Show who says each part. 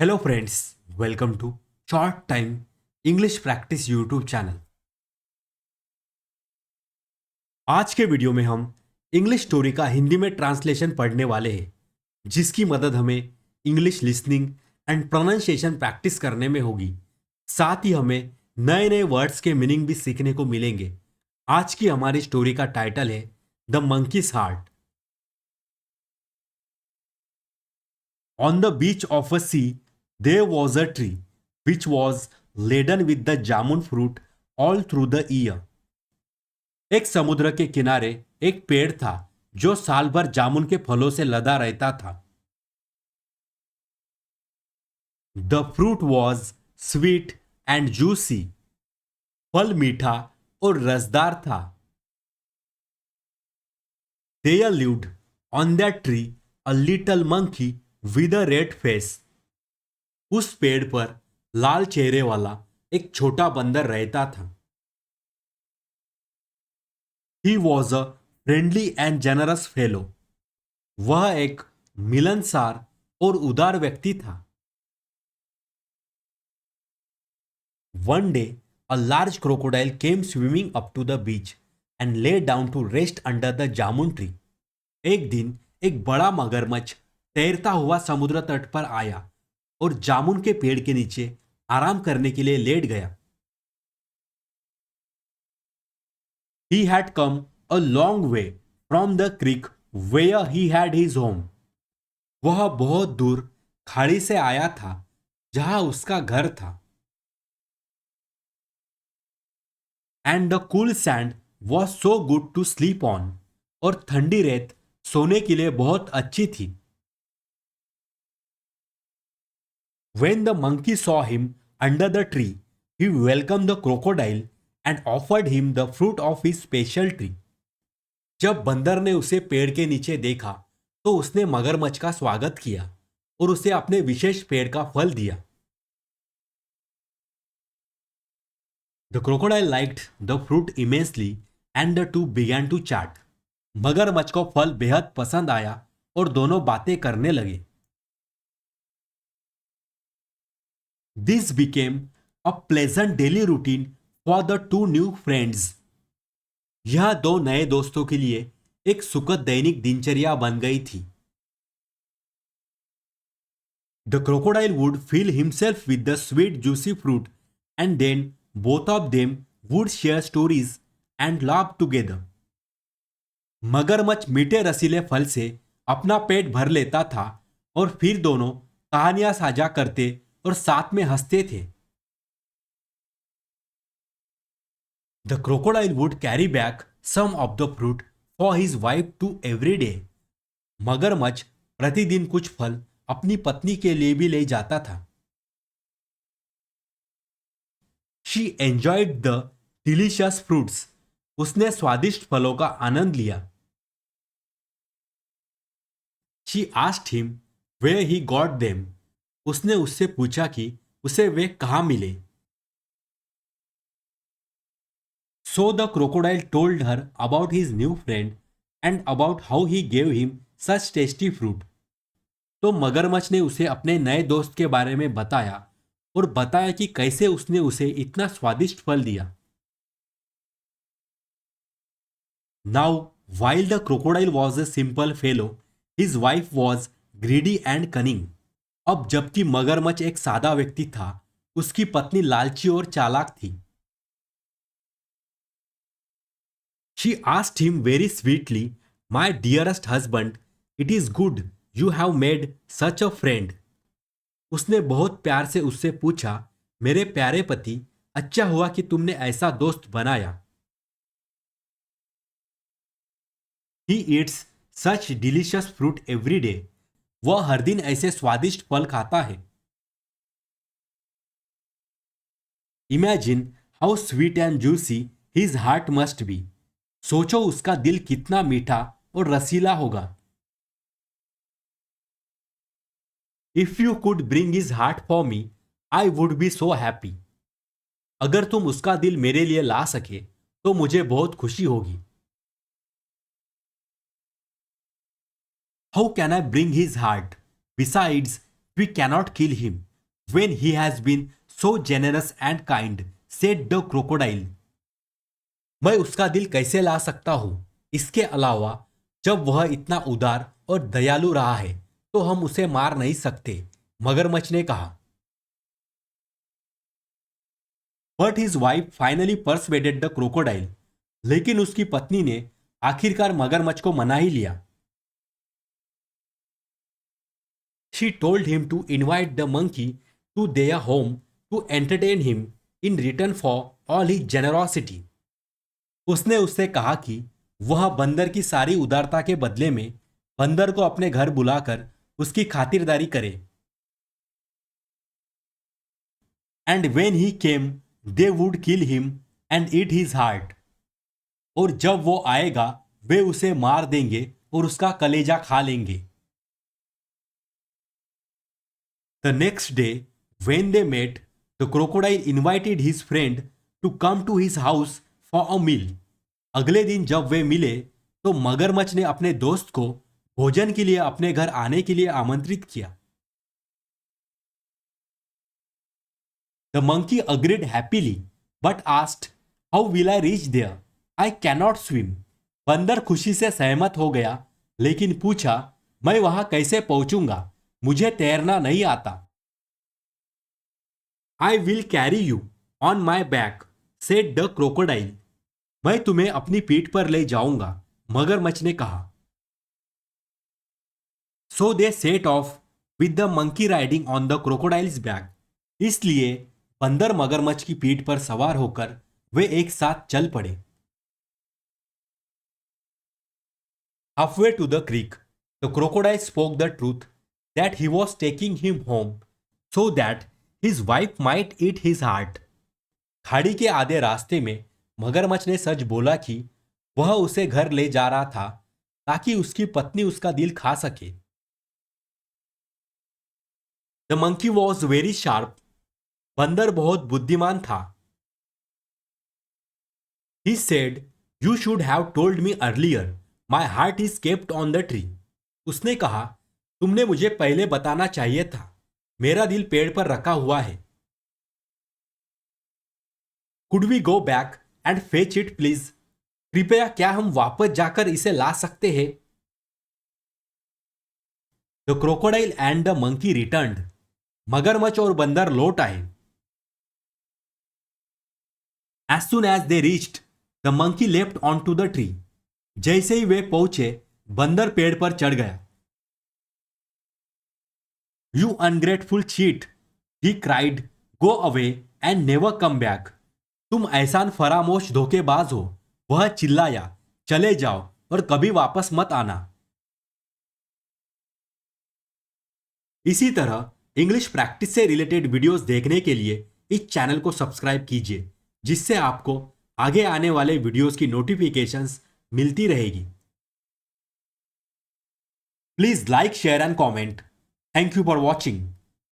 Speaker 1: Hello friends, welcome to short time English practice YouTube channel. आज के video में हम इंग्लिश स्टोरी का हिंदी में ट्रांसलेशन पढ़ने वाले हैं, जिसकी मदद हमें English listening and pronunciation practice करने में होगी। साथ ही हमें नए नए वर्ड्स के मीनिंग भी सीखने को मिलेंगे। आज की हमारी स्टोरी का टाइटल है the monkeys heart. On the beach of a sea, there was a tree which was laden with the jamun fruit all through the year. एक समुद्र के किनारे एक पेड़ था जो साल भर जामुन के फलों से लदा रहता था। The fruit was sweet and juicy. फल मीठा और रसदार था। There lived on that tree a little monkey with a red face. उस पेड़ पर लाल चेहरे वाला एक छोटा बंदर रहता था। He was a friendly and generous fellow. वह एक मिलनसार और उदार व्यक्ति था। One day a large crocodile came swimming up to the beach and lay down to rest under the jamun tree. एक दिन एक बड़ा मगरमच्छ तैरता हुआ समुद्र तट पर आया और जामुन के पेड़ के नीचे आराम करने के लिए लेट गया। He had come a long way from the creek where he had his home. वह बहुत दूर खाड़ी से आया था जहां उसका घर था। And the cool sand was so good to sleep on. और ठंडी रेत सोने के लिए बहुत अच्छी थी। When the monkey saw him under the tree, he welcomed the crocodile and offered him the fruit of his special tree. जब बंदर ने उसे पेड़ के नीचे देखा तो उसने मगरमच्छ का स्वागत किया और उसे अपने विशेष पेड़ का फल दिया। The crocodile liked the fruit immensely and the two began to chat. मगरमच्छ को फल बेहद पसंद आया और दोनों बातें करने लगे। This became a pleasant daily routine for the two new friends. यह दो नए दोस्तों के लिए एक सुखद दैनिक दिनचर्या बन गई थी। The crocodile would fill himself with the sweet juicy fruit and then both of them would share stories and laugh together. मगरमच्छ मीठे रसीले फल से अपना पेट भर लेता था और फिर दोनों कहानियां साझा करते और साथ में हंसते थे। The crocodile would carry back some of the fruit for his wife to every day. मगरमच्छ प्रतिदिन कुछ फल अपनी पत्नी के लिए भी ले जाता था। She enjoyed the delicious fruits. उसने स्वादिष्ट फलों का आनंद लिया। She asked him where he got them. उसने उससे पूछा कि उसे वे कहाँ मिले। So the crocodile told her about his new friend and about how he gave him such tasty fruit. तो मगरमच्छ ने उसे अपने नए दोस्त के बारे में बताया और बताया कि कैसे उसने उसे इतना स्वादिष्ट फल दिया। Now while the crocodile was a simple fellow, his wife was greedy and cunning. अब जबकि मगरमच्छ एक सादा व्यक्ति था, उसकी पत्नी लालची और चालाक थी। She asked him very sweetly, my dearest husband, it is good you have made such a friend. उसने बहुत प्यार से उससे पूछा, मेरे प्यारे पति, अच्छा हुआ कि तुमने ऐसा दोस्त बनाया। He eats such delicious fruit every day. वह हर दिन ऐसे स्वादिष्ट फल खाता है। Imagine how sweet and juicy his heart must be. सोचो उसका दिल कितना मीठा और रसीला होगा। If you could bring his heart for me, I would be so happy. अगर तुम उसका दिल मेरे लिए ला सके तो मुझे बहुत खुशी होगी। How can I bring his heart? Besides we cannot kill him. when he has been so generous and kind, said the crocodile. मैं उसका दिल कैसे ला सकता हूं? इसके अलावा जब वह इतना उदार और दयालु रहा है तो हम उसे मार नहीं सकते, मगरमच्छ ने कहा. But his wife finally persuaded the crocodile. लेकिन उसकी पत्नी ने आखिरकार मगरमच्छ को मना ही लिया. She told him to invite the monkey to their home to entertain him in return for all his generosity. उसने उससे कहा कि वह बंदर की सारी उदारता के बदले में बंदर को अपने घर बुलाकर उसकी खातिरदारी करे. And when he came, they would kill him and eat his heart. और जब वो आएगा वे उसे मार देंगे और उसका कलेजा खा लेंगे. The next day, when they met, the crocodile invited his friend to come to his house for a meal. अगले दिन जब वे मिले तो मगरमच्छ ने अपने दोस्त को भोजन के लिए अपने घर आने के लिए आमंत्रित किया. The monkey agreed happily, but asked, "How will I reach there? I cannot swim." बंदर खुशी से सहमत हो गया, लेकिन पूछा, मैं वहां कैसे पहुंचूंगा? मुझे तैरना नहीं आता. I will carry you on my back, said the crocodile. मैं तुम्हें अपनी पीठ पर ले जाऊंगा, मगरमच्छ ने कहा. So they set off with the monkey riding on the crocodile's back. इसलिए बंदर मगरमच्छ की पीठ पर सवार होकर वे एक साथ चल पड़े. Halfway to the creek, the crocodile spoke the truth that he was taking him home so that his wife might eat his heart. खाड़ी के आधे रास्ते में मगरमच्छ ने सच बोला कि वह उसे घर ले जा रहा था ताकि उसकी पत्नी उसका दिल खा सके. The monkey was very sharp. बंदर बहुत बुद्धिमान था. He said, "You should have told me earlier. My heart is kept on the tree." उसने कहा, तुमने मुझे पहले बताना चाहिए था. मेरा दिल पेड़ पर रखा हुआ है. Could we go back and fetch it, please? कृपया क्या हम वापस जाकर इसे ला सकते हैं? The crocodile and the monkey returned. मगरमच्छ और बंदर लौट आए. As soon as they reached, the monkey leapt onto the tree. जैसे ही वे पहुंचे, बंदर पेड़ पर चढ़ गया. You ungrateful cheat, he cried. Go away and never come back. तुम एहसान फरामोश धोखेबाज हो, वह चिल्लाया. चले जाओ और कभी वापस मत आना. इसी तरह इंग्लिश प्रैक्टिस से रिलेटेड वीडियोस देखने के लिए इस चैनल को सब्सक्राइब कीजिए, जिससे आपको आगे आने वाले वीडियोस की नोटिफिकेशंस मिलती रहेगी. Please like, share and comment. Thank you for watching.